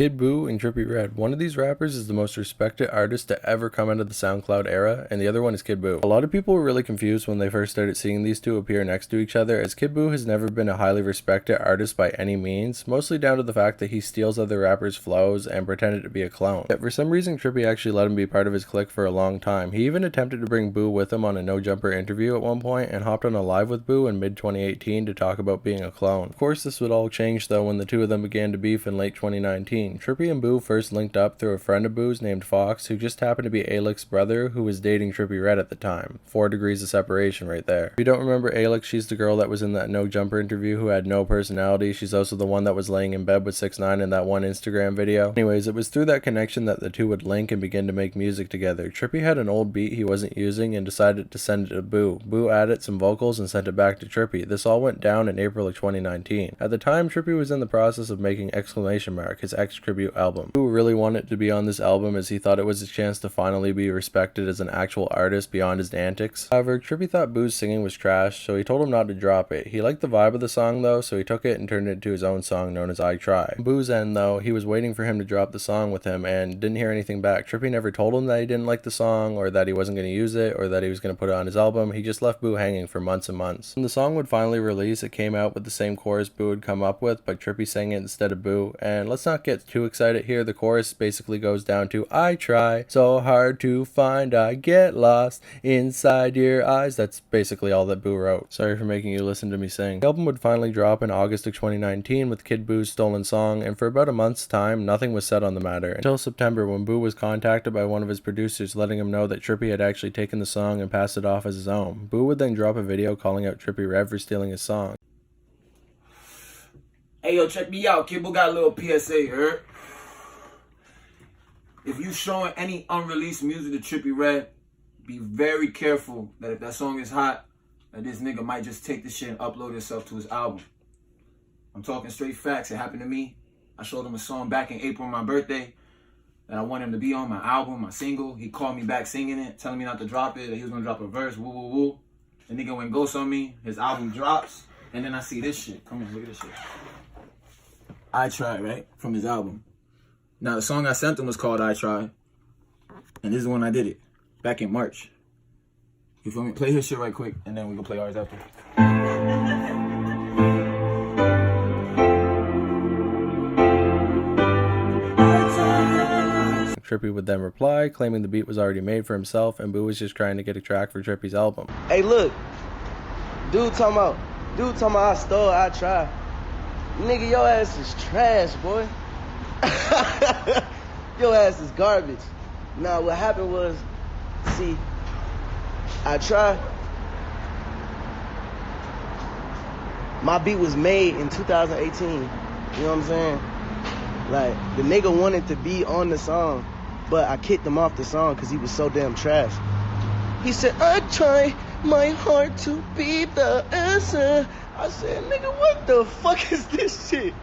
Kid BUU and Trippie Redd. One of these rappers is the most respected artist to ever come out of the SoundCloud era, and the other one is Kid BUU. A lot of people were really confused when they first started seeing these two appear next to each other, as Kid BUU has never been a highly respected artist by any means, mostly down to the fact that he steals other rappers' flows and pretended to be a clone. Yet for some reason Trippie actually let him be part of his clique for a long time. He even attempted to bring BUU with him on a No Jumper interview at one point and hopped on a live with BUU in mid-2018 to talk about being a clone. Of course, this would all change though when the two of them began to beef in late 2019. Trippie and BUU first linked up through a friend of BUU's named Fox, who just happened to be Alex's brother, who was dating Trippie Redd at the time. 4 degrees of separation right there. If you don't remember Alex, she's the girl that was in that No Jumper interview who had no personality. She's also the one that was laying in bed with 6ix9ine in that one Instagram video. Anyways, it was through that connection that the two would link and begin to make music together. Trippie had an old beat he wasn't using and decided to send it to BUU. BUU added some vocals and sent it back to Trippie. This all went down in April of 2019. At the time, Trippie was in the process of making ! his X tribute album. BUU really wanted to be on this album as he thought it was his chance to finally be respected as an actual artist beyond his antics. However, Trippie thought BUU's singing was trash, so he told him not to drop it. He liked the vibe of the song though, so he took it and turned it into his own song known as I Try. On BUU's end though, he was waiting for him to drop the song with him and didn't hear anything back. Trippie never told him that he didn't like the song, or that he wasn't going to use it, or that he was going to put it on his album. He just left BUU hanging for months and months. When the song would finally release, it came out with the same chorus BUU had come up with, but Trippie sang it instead of BUU. And let's not get too excited here. The chorus basically goes down to I try so hard to find, I get lost inside your eyes. That's basically all that BUU wrote. Sorry for making you listen to me sing. The album would finally drop in August of 2019 with Kid BUU's Stolen Song, and for about a month's time nothing was said on the matter until September, when BUU was contacted by one of his producers letting him know that Trippie had actually taken the song and passed it off as his own. BUU would then drop a video calling out Trippie Redd for stealing his song. Hey yo, check me out. Kid BUU got a little PSA, heard? If you showing any unreleased music to Trippie Redd, be very careful that if that song is hot, that this nigga might just take this shit and upload itself to his album. I'm talking straight facts. It happened to me. I showed him a song back in April on my birthday that I want him to be on my album, my single. He called me back singing it, telling me not to drop it, that he was gonna drop a verse, woo woo woo. The nigga went ghost on me, his album drops, and then I see this shit. Come here, look at this shit. I Try, right? From his album. Now, the song I sent him was called I Try. And this is when I did it. Back in March. You feel me? Play his shit right quick, and then we can play ours after. Trippie would then reply, claiming the beat was already made for himself, and BUU was just trying to get a track for Trippie's album. Hey, look. Dude talking about I stole, I try. Nigga, your ass is trash, boy. Your ass is garbage. Now, what happened was, see, I Try. My beat was made in 2018. You know what I'm saying? Like, the nigga wanted to be on the song, but I kicked him off the song because he was so damn trash. He said, I try my heart to be the answer. I said, nigga, what the fuck is this shit?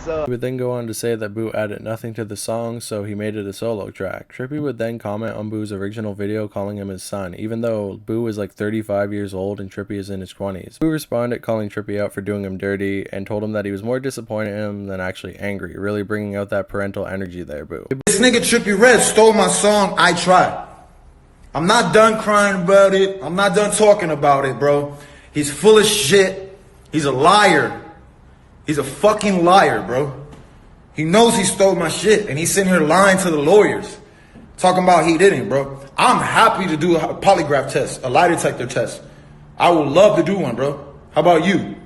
So he would then go on to say that BUU added nothing to the song, so he made it a solo track. Trippie would then comment on BUU's original video calling him his son, even though BUU is like 35 years old and Trippie is in his 20s. BUU responded calling Trippie out for doing him dirty and told him that he was more disappointed in him than actually angry, really bringing out that parental energy there, BUU. This nigga Trippie Redd stole my song, I Try. I'm not done crying about it. I'm not done talking about it, bro. He's full of shit. He's a liar. He's a fucking liar, bro. He knows he stole my shit, and he's sitting here lying to the lawyers, talking about he didn't, bro. I'm happy to do a polygraph test, a lie detector test. I would love to do one, bro. How about you?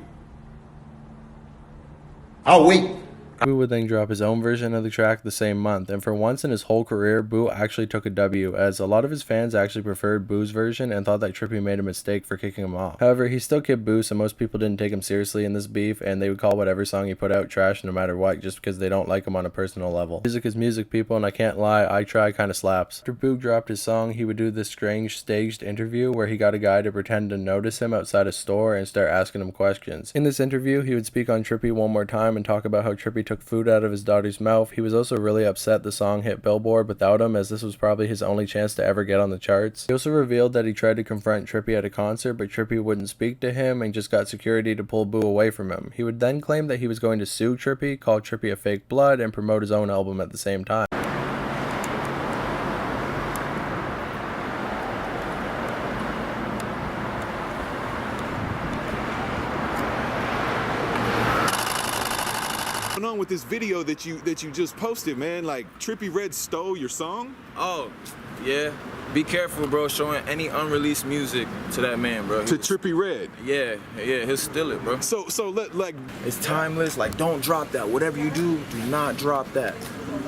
I'll wait. BUU would then drop his own version of the track the same month, and for once in his whole career, BUU actually took a W, as a lot of his fans actually preferred BUU's version and thought that Trippie made a mistake for kicking him off. However, he still Kid BUU, so most people didn't take him seriously in this beef, and they would call whatever song he put out trash no matter what, just because they don't like him on a personal level. Music is music, people, and I can't lie, I Try kinda slaps. After BUU dropped his song, he would do this strange staged interview where he got a guy to pretend to notice him outside a store and start asking him questions. In this interview, he would speak on Trippie one more time and talk about how Trippie took food out of his daughter's mouth. He was also really upset the song hit Billboard without him, as this was probably his only chance to ever get on the charts. He also revealed that he tried to confront Trippie at a concert, but Trippie wouldn't speak to him and just got security to pull BUU away from him. He would then claim that he was going to sue Trippie, call Trippie a fake blood, and promote his own album at the same time. On with this video that you just posted, man? Like Trippie Redd stole your song? Oh, yeah. Be careful, bro, showing any unreleased music to that man, bro. To Trippie Redd? Yeah, he'll steal it, bro. So like it's timeless. Like, don't drop that. Whatever you do not drop that.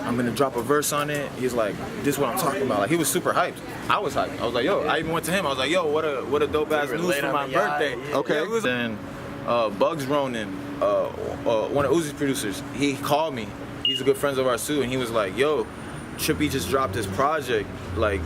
I'm gonna drop a verse on it. He's like, this is what I'm talking about. Like, he was super hyped. I was hyped. I was like, yo. I even went to him. I was like, yo, what a dope ass news for my birthday. Okay. Then Bugs Ronan, one of Uzi's producers, he called me. He's a good friend of ours too, and he was like, yo, Trippie just dropped his project. Like,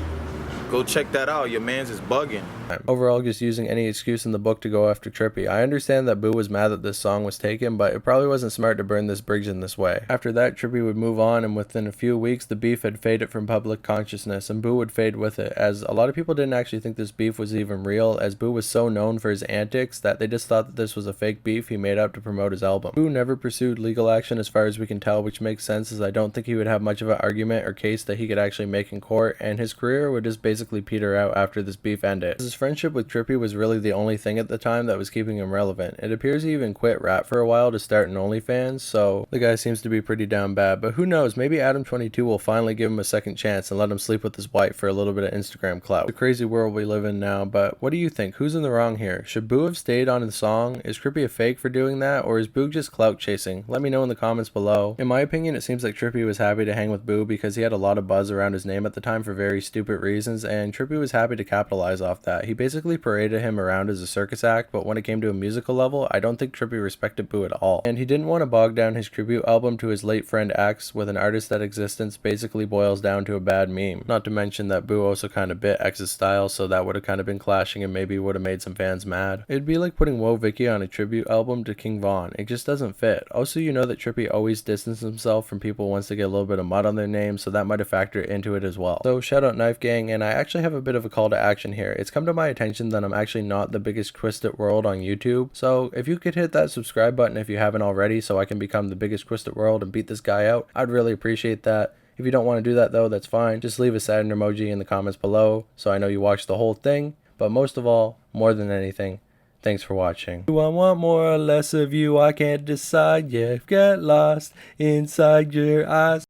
go check that out. Your man's is bugging. Overall, just using any excuse in the book to go after Trippie. I understand that BUU was mad that this song was taken, but it probably wasn't smart to burn this bridge in this way. After that, Trippie would move on, and within a few weeks, the beef had faded from public consciousness, and BUU would fade with it, as a lot of people didn't actually think this beef was even real, as BUU was so known for his antics that they just thought that this was a fake beef he made up to promote his album. BUU never pursued legal action as far as we can tell, which makes sense, as I don't think he would have much of an argument or case that he could actually make in court, and his career would just basically peter out after this beef ended. His friendship with Trippie was really the only thing at the time that was keeping him relevant. It appears he even quit rap for a while to start an OnlyFans, so the guy seems to be pretty down bad, but who knows, maybe Adam22 will finally give him a second chance and let him sleep with his wife for a little bit of Instagram clout. It's a crazy world we live in now, but what do you think? Who's in the wrong here? Should BUU have stayed on the song? Is Trippie a fake for doing that, or is BUU just clout chasing? Let me know in the comments below. In my opinion, it seems like Trippie was happy to hang with BUU because he had a lot of buzz around his name at the time for very stupid reasons, and Trippie was happy to capitalize off that. He basically paraded him around as a circus act, but when it came to a musical level, I don't think Trippie respected BUU at all. And he didn't want to bog down his tribute album to his late friend X with an artist that existence basically boils down to a bad meme. Not to mention that BUU also kind of bit X's style, so that would have kind of been clashing and maybe would have made some fans mad. It'd be like putting Woah Vicky on a tribute album to King Von. It just doesn't fit. Also, you know that Trippie always distanced himself from people once they get a little bit of mud on their name, so that might have factored into it as well. So shout out Knife Gang, and I actually have a bit of a call to action here. It's come to my attention that I'm actually not the biggest Twisted World on YouTube, so if you could hit that subscribe button if you haven't already so I can become the biggest Twisted World and beat this guy out, I'd really appreciate that. If you don't want to do that though, that's fine. Just leave a sad emoji in the comments below so I know you watched the whole thing. But most of all, more than anything, thanks for watching. Do I want more or less of you? I can't decide yet. Get lost inside your eyes.